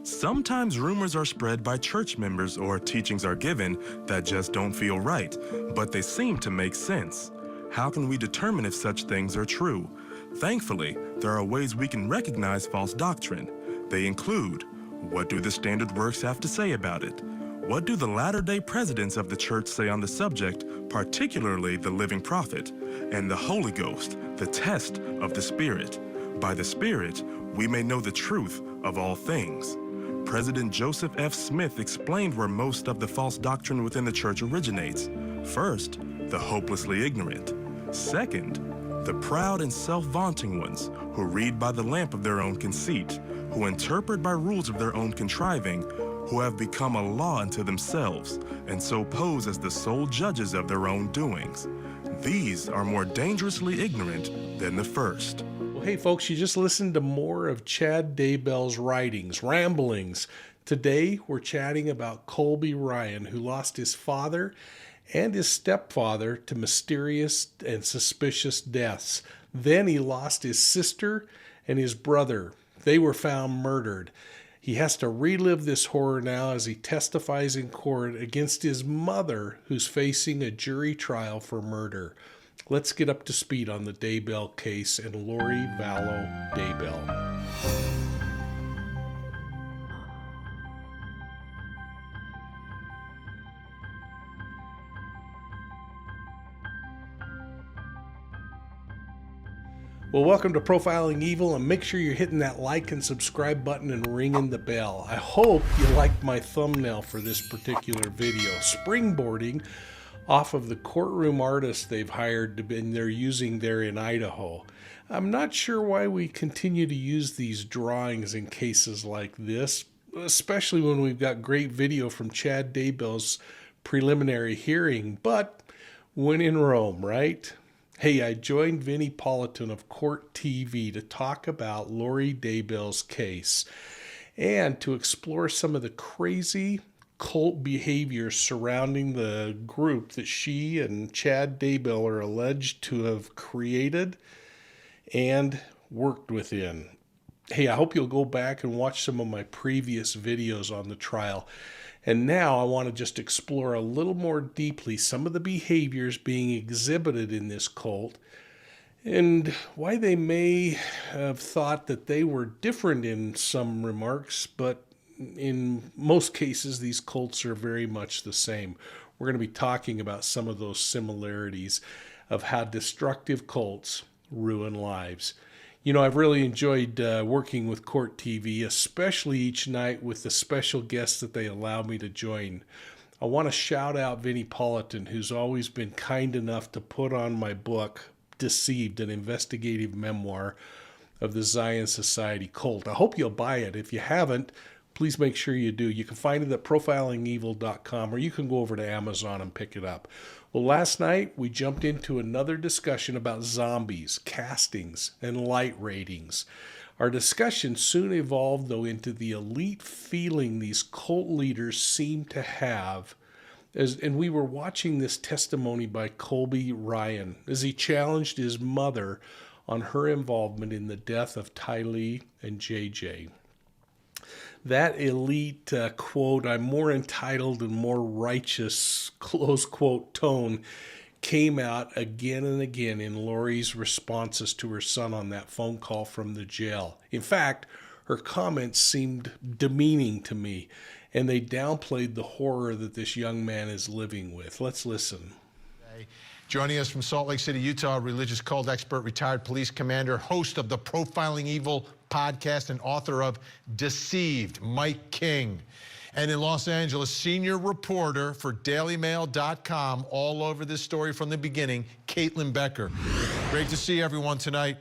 Sometimes rumors are spread by church members or teachings are given that just don't feel right, but they seem to make sense. How can we determine if such things are true? Thankfully, there are ways we can recognize false doctrine. They include, what do the standard works have to say about it? What do the latter-day presidents of the church say on the subject, particularly the living prophet? And the Holy Ghost, the test of the Spirit. By the Spirit, we may know the truth of all things. President Joseph F. Smith explained where most of the false doctrine within the church originates. First, the hopelessly ignorant. Second, the proud and self-vaunting ones who read by the lamp of their own conceit, who interpret by rules of their own contriving, who have become a law unto themselves, and so pose as the sole judges of their own doings. These are more dangerously ignorant than the first. Well, hey folks, you just listened to more of Chad Daybell's writings, ramblings. Today we're chatting about Colby Ryan, who lost his father and his stepfather to mysterious and suspicious deaths. Then he lost his sister and his brother. They were found murdered. He has to relive this horror now as he testifies in court against his mother, who's facing a jury trial for murder. Let's get up to speed on the Daybell case and Lori Vallow Daybell. Well, welcome to Profiling Evil, and make sure you're hitting that like and subscribe button and ringing the bell. I hope you liked my thumbnail for this particular video, springboarding off of the courtroom artist they've hired and they're using there in Idaho. I'm not sure why we continue to use these drawings in cases like this, especially when we've got great video from Chad Daybell's preliminary hearing, but when in Rome, right? Hey, I joined Vinnie Politan of Court TV to talk about Lori Daybell's case and to explore some of the crazy cult behavior surrounding the group that she and Chad Daybell are alleged to have created and worked within. Hey, I hope you'll go back and watch some of my previous videos on the trial. And now I want to just explore a little more deeply some of the behaviors being exhibited in this cult and why they may have thought that they were different in some remarks, but in most cases, these cults are very much the same. We're going to be talking about some of those similarities of how destructive cults ruin lives. You know, I've really enjoyed working with Court TV, especially each night with the special guests that they allow me to join. I want to shout out Vinnie Politan, who's always been kind enough to put on my book, Deceived, an investigative memoir of the Zion Society cult. I hope you'll buy it. If you haven't, please make sure you do. You can find it at profilingevil.com, or you can go over to Amazon and pick it up. Well, last night we jumped into another discussion about zombies, castings, and light ratings. Our discussion soon evolved, though, into the elite feeling these cult leaders seem to have. And we were watching this testimony by Colby Ryan as he challenged his mother on her involvement in the death of Tylee and JJ. That elite, quote, I'm more entitled and more righteous, close quote, tone came out again and again in Lori's responses to her son on that phone call from the jail. In fact, her comments seemed demeaning to me, and they downplayed the horror that this young man is living with. Let's listen. Joining us from Salt Lake City, Utah, religious cult expert, retired police commander, host of the Profiling Evil podcast, and author of Deceived, Mike King. And in Los Angeles, senior reporter for DailyMail.com, all over this story from the beginning, Caitlin Becker. Great to see everyone tonight.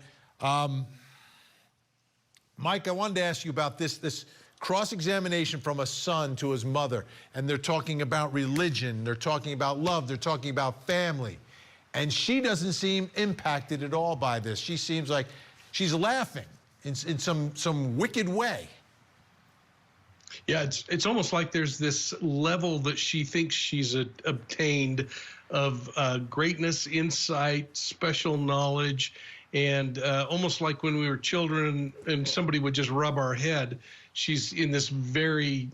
Mike, I wanted to ask you about this cross-examination from a son to his mother, and they're talking about religion, they're talking about love, they're talking about family. And she doesn't seem impacted at all by this. She seems like she's laughing in some wicked way. Yeah, it's almost like there's this level that she thinks she's obtained of greatness, insight, special knowledge, and almost like when we were children and somebody would just rub our head, she's in this very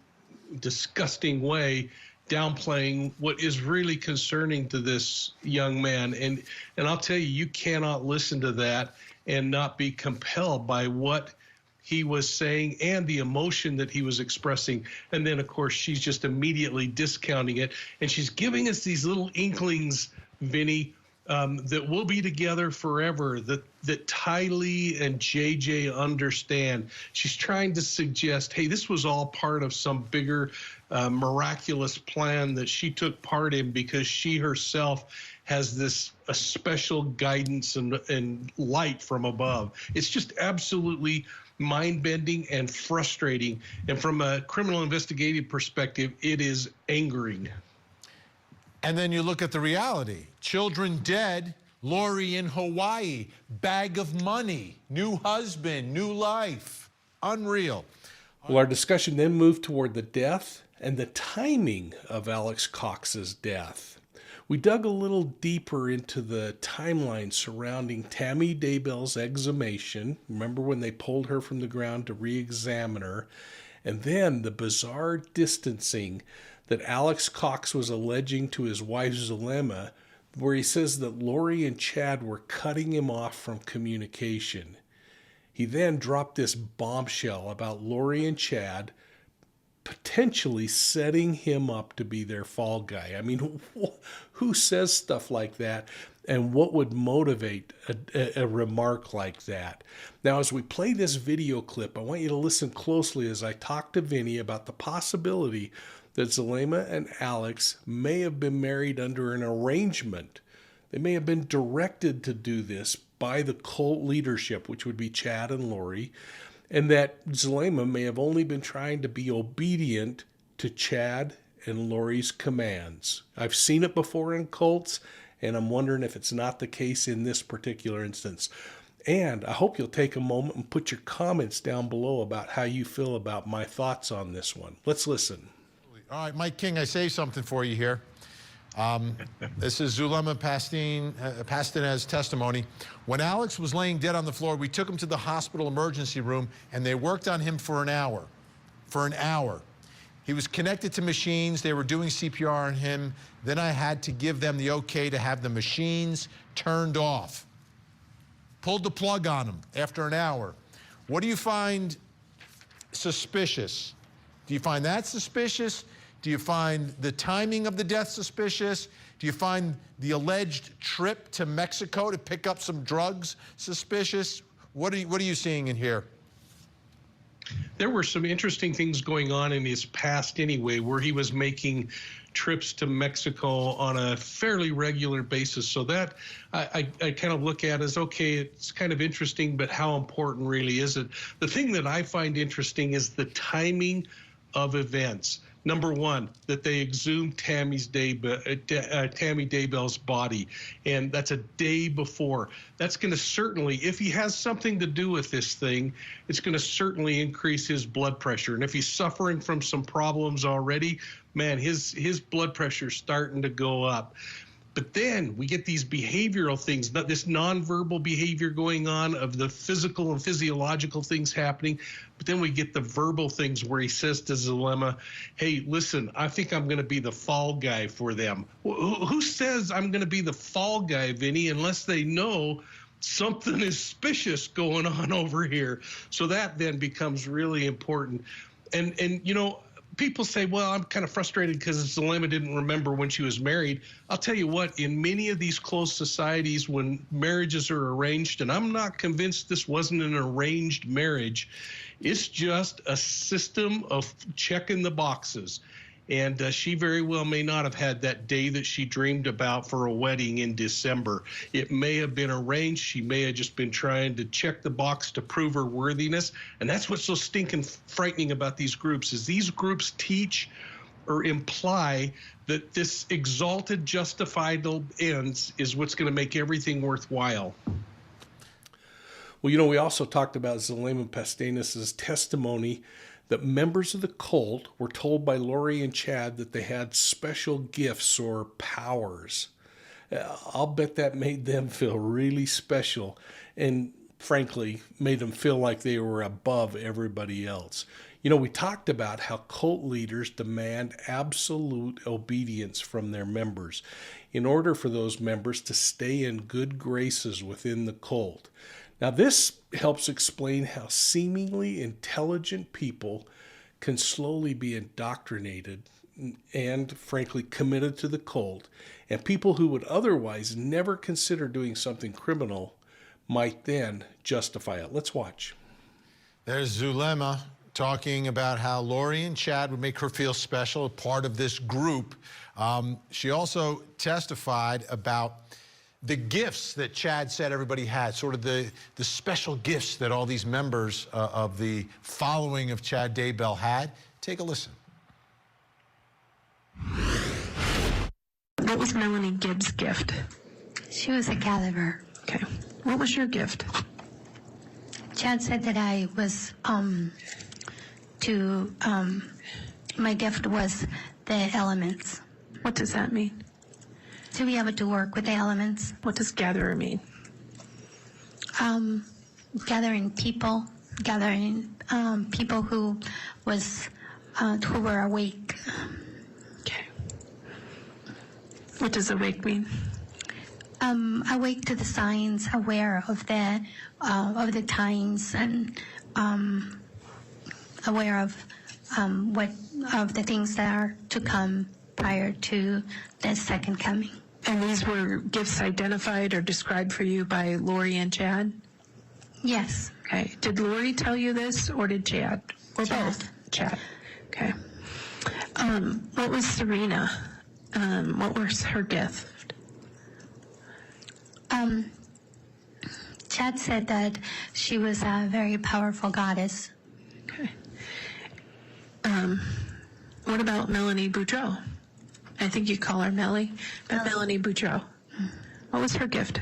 disgusting way downplaying what is really concerning to this young man. And I'll tell you, you cannot listen to that and not be compelled by what he was saying and the emotion that he was expressing. And then, of course, she's just immediately discounting it. And she's giving us these little inklings, Vinny, that we'll be together forever, that Tylee and JJ understand. She's trying to suggest, hey, this was all part of some bigger miraculous plan that she took part in because she herself has this a special guidance and light from above. It's just absolutely mind-bending and frustrating. And from a criminal investigative perspective, it is angering. And then you look at the reality. Children dead, Lori in Hawaii, bag of money, new husband, new life. Unreal. Well, our discussion then moved toward the death and the timing of Alex Cox's death. We dug a little deeper into the timeline surrounding Tammy Daybell's exhumation. Remember when they pulled her from the ground to re-examine her? And then the bizarre distancing that Alex Cox was alleging to his wife Zulema, where he says that Lori and Chad were cutting him off from communication. He then dropped this bombshell about Lori and Chad potentially setting him up to be their fall guy. I mean, who says stuff like that, and what would motivate a remark like that? Now, as we play this video clip, I want you to listen closely as I talk to Vinny about the possibility that Zulema and Alex may have been married under an arrangement. They may have been directed to do this by the cult leadership, which would be Chad and Lori, and that Zulema may have only been trying to be obedient to Chad and Lori's commands. I've seen it before in cults, and I'm wondering if it's not the case in this particular instance. And I hope you'll take a moment and put your comments down below about how you feel about my thoughts on this one. Let's listen. All right, Mike King, I saved something for you here. This is Zulema Pastena's testimony. When Alex was laying dead on the floor, we took him to the hospital emergency room, and they worked on him for an hour. For an hour. He was connected to machines. They were doing CPR on him. Then I had to give them the okay to have the machines turned off. Pulled the plug on him after an hour. What do you find suspicious? Do you find that suspicious? Do you find the timing of the death suspicious? Do you find the alleged trip to Mexico to pick up some drugs suspicious? What are you seeing in here? There were some interesting things going on in his past anyway, where he was making trips to Mexico on a fairly regular basis. So that I kind of look at as, okay, it's kind of interesting, but how important really is it? The thing that I find interesting is the timing of events. Number one, that they exhumed Tammy Daybell's body, and that's a day before. That's going to certainly, if he has something to do with this thing, it's going to certainly increase his blood pressure. And if he's suffering from some problems already, man, his blood pressure is starting to go up. But then we get these behavioral things, this nonverbal behavior going on of the physical and physiological things happening. But then we get the verbal things where he says to Zulema, hey, listen, I think I'm going to be the fall guy for them. Who says I'm going to be the fall guy, Vinny, unless they know something is suspicious going on over here? So that then becomes really important. And you know, people say, well, I'm kind of frustrated because Zulema didn't remember when she was married. I'll tell you what, in many of these closed societies, when marriages are arranged, and I'm not convinced this wasn't an arranged marriage, it's just a system of checking the boxes. And she very well may not have had that day that she dreamed about for a wedding in December. It may have been arranged. She may have just been trying to check the box to prove her worthiness. And that's what's so stinking frightening about these groups, is these groups teach or imply that this exalted, justified ends is what's going to make everything worthwhile. Well, you know, we also talked about Zulema Pastena's testimony that members of the cult were told by Lori and Chad that they had special gifts or powers. I'll bet that made them feel really special and, frankly, made them feel like they were above everybody else. You know, we talked about how cult leaders demand absolute obedience from their members in order for those members to stay in good graces within the cult. Now, this helps explain how seemingly intelligent people can slowly be indoctrinated and, frankly, committed to the cult, and people who would otherwise never consider doing something criminal might then justify it. Let's watch. There's Zulema talking about how Lori and Chad would make her feel special, a part of this group. She also testified about the gifts that Chad said everybody had, sort of the special gifts that all these members of the following of Chad Daybell had. Take a listen. What was Melanie Gibb's gift? She was a gatherer. Okay. What was your gift? Chad said that I was my gift was the elements. What does that mean? To be able to work with the elements. What does gatherer mean? Gathering people who were awake. Okay. What does awake mean? Awake to the signs, aware of the times, and aware of the things that are to come prior to the second coming. And these were gifts identified or described for you by Lori and Chad? Yes. Okay. Did Lori tell you this, or did Chad? Or Chad. both? Chad. Okay. What was Serena? What was her gift? Chad said that she was a very powerful goddess. Okay. What about Melanie Boudreau? I think you call her Melly, but Melanie Boudreau. What was her gift?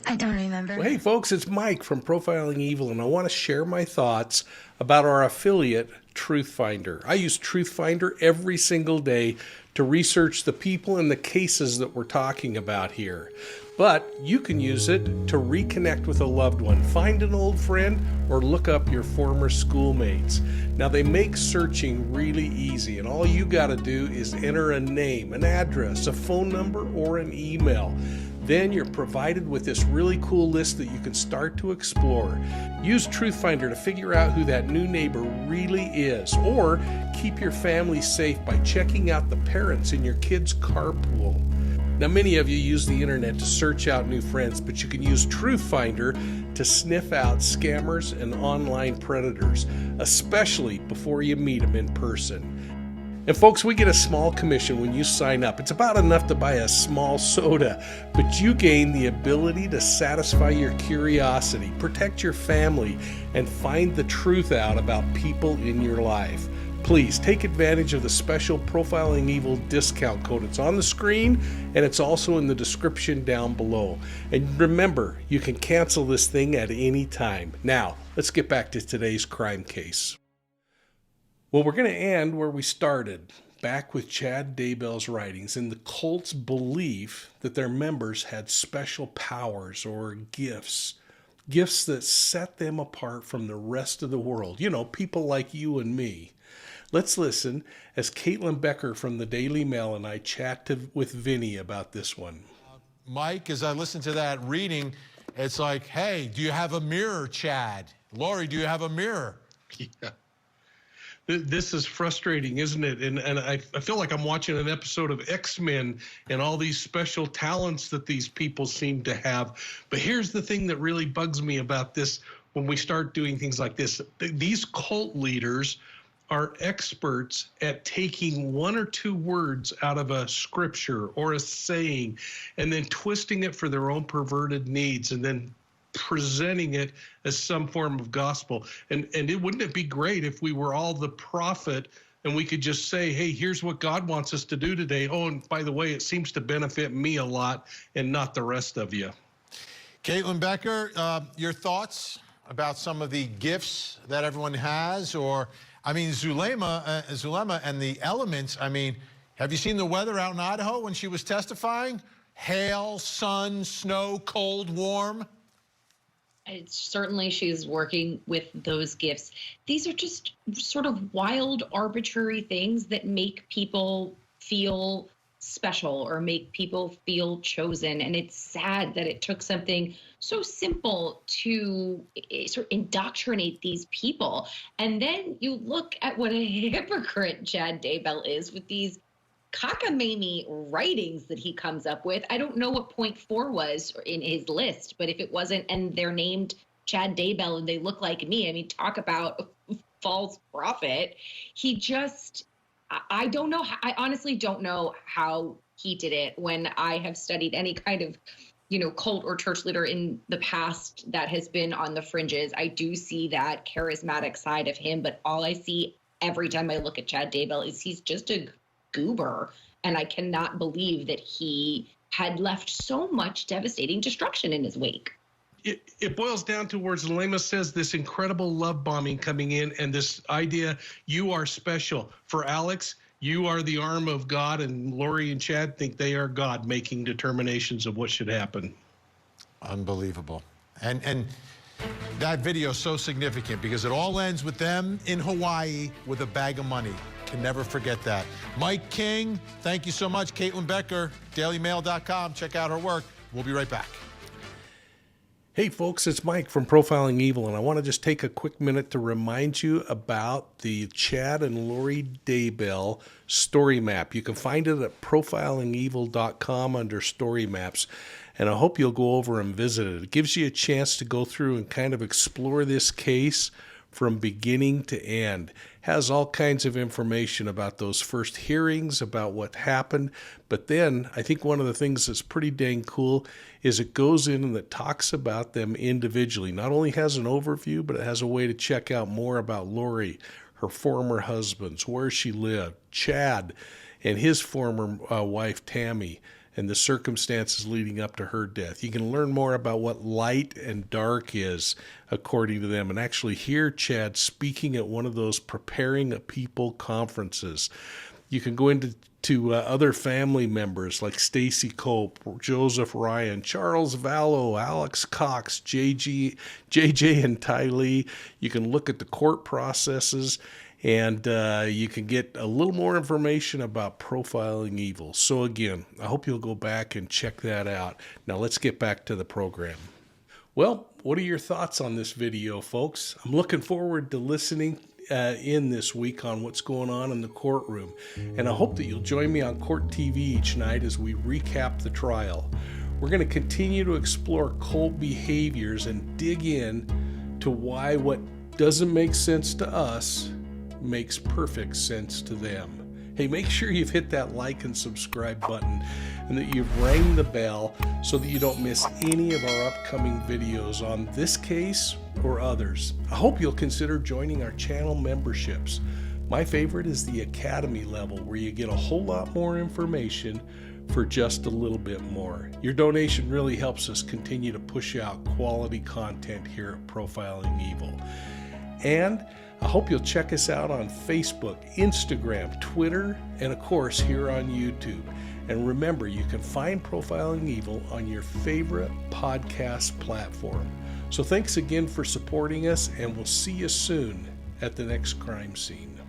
I don't remember. Well, hey, folks, it's Mike from Profiling Evil, and I want to share my thoughts about our affiliate, Truthfinder. I use Truthfinder every single day to research the people and the cases that we're talking about here. But you can use it to reconnect with a loved one, find an old friend, or look up your former schoolmates. Now, they make searching really easy, and all you got to do is enter a name, an address, a phone number, or an email. Then you're provided with this really cool list that you can start to explore. Use Truthfinder to figure out who that new neighbor really is, or keep your family safe by checking out the parents in your kids' carpool. Now, many of you use the internet to search out new friends, but you can use Truthfinder to sniff out scammers and online predators, especially before you meet them in person. And folks, we get a small commission when you sign up. It's about enough to buy a small soda, but you gain the ability to satisfy your curiosity, protect your family, and find the truth out about people in your life. Please take advantage of the special Profiling Evil discount code. It's on the screen, and it's also in the description down below. And remember, you can cancel this thing at any time. Now, let's get back to today's crime case. Well, we're going to end where we started, back with Chad Daybell's writings and the cult's belief that their members had special powers or gifts that set them apart from the rest of the world. You know, people like you and me. Let's listen as Caitlin Becker from the Daily Mail and I chat with Vinny about this one. Mike, as I listen to that reading, it's like, hey, do you have a mirror, Chad? Lori, do you have a mirror? Yeah. This is frustrating, isn't it? And I feel like I'm watching an episode of X-Men and all these special talents that these people seem to have. But here's the thing that really bugs me about this when we start doing things like this. These cult leaders are experts at taking one or two words out of a scripture or a saying and then twisting it for their own perverted needs and then presenting it as some form of gospel. And wouldn't it be great if we were all the prophet and we could just say, hey, here's what God wants us to do today. Oh, and by the way, it seems to benefit me a lot and not the rest of you. Caitlin Becker, your thoughts about some of the gifts that everyone has? Or, I mean, Zulema and the elements, I mean, have you seen the weather out in Idaho when she was testifying? Hail, sun, snow, cold, warm. Certainly she's working with those gifts. These are just sort of wild, arbitrary things that make people feel special or make people feel chosen. And it's sad that it took something so simple to sort of indoctrinate these people. And then you look at what a hypocrite Chad Daybell is with these cockamamie writings that he comes up with. I don't know what point 4 was in his list, but if it wasn't, and they're named Chad Daybell and they look like me, I mean, talk about false prophet. He just, I don't know. I honestly don't know how he did it. When I have studied any kind of, cult or church leader in the past that has been on the fringes, I do see that charismatic side of him. But all I see every time I look at Chad Daybell is he's just a goober. And I cannot believe that he had left so much devastating destruction in his wake. It boils down to where Zelema says this incredible love bombing coming in and this idea you are special. For Alex, you are the arm of God, and Lori and Chad think they are God making determinations of what should happen. Unbelievable. And that video is so significant because it all ends with them in Hawaii with a bag of money. Can never forget that. Mike King, thank you so much. Caitlin Becker, dailymail.com. Check out her work. We'll be right back. Hey folks, it's Mike from Profiling Evil, and I want to just take a quick minute to remind you about the Chad and Lori Daybell story map. You can find it at profilingevil.com under story maps, and I hope you'll go over and visit it. It gives you a chance to go through and kind of explore this case from beginning to end. Has all kinds of information about those first hearings, about what happened. But then I think one of the things that's pretty dang cool is it goes in and it talks about them individually. Not only has an overview, but it has a way to check out more about Lori, her former husbands, where she lived, Chad and his former wife, Tammy, and the circumstances leading up to her death. You can learn more about what light and dark is, according to them, and actually hear Chad speaking at one of those Preparing a People conferences. You can go into other family members like Stacy Cope, Joseph Ryan, Charles Vallow, Alex Cox, JJ and Tylee. You can look at the court processes, and you can get a little more information about Profiling Evil. So again, I hope you'll go back and check that out. Now let's get back to the program. Well, what are your thoughts on this video, folks? I'm looking forward to listening in this week on what's going on in the courtroom. And I hope that you'll join me on Court TV each night as we recap the trial. We're going to continue to explore cult behaviors and dig in to why what doesn't make sense to us makes perfect sense to them. Hey, make sure you've hit that like and subscribe button and that you've rang the bell so that you don't miss any of our upcoming videos on this case or others. I hope you'll consider joining our channel memberships. My favorite is the Academy level, where you get a whole lot more information for just a little bit more. Your donation really helps us continue to push out quality content here at Profiling Evil. And I hope you'll check us out on Facebook, Instagram, Twitter, and of course here on YouTube. And remember, you can find Profiling Evil on your favorite podcast platform. So thanks again for supporting us, and we'll see you soon at the next crime scene.